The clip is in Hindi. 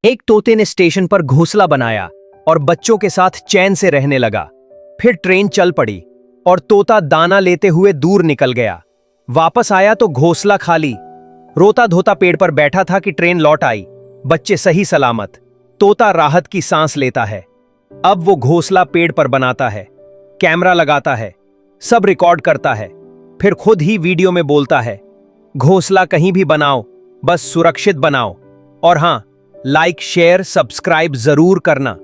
एक तोते ने स्टेशन पर घोंसला बनाया और बच्चों के साथ चैन से रहने लगा। फिर ट्रेन चल पड़ी और तोता दाना लेते हुए दूर निकल गया। वापस आया तो घोंसला खाली। रोता धोता पेड़ पर बैठा था कि ट्रेन लौट आई, बच्चे सही सलामत। तोता राहत की सांस लेता है। अब वो घोंसला पेड़ पर बनाता है, कैमरा लगाता है, सब रिकॉर्ड करता है, फिर खुद ही वीडियो में बोलता है, घोंसला कहीं भी बनाओ, बस सुरक्षित बनाओ। और हां, लाइक शेयर सब्सक्राइब जरूर करना।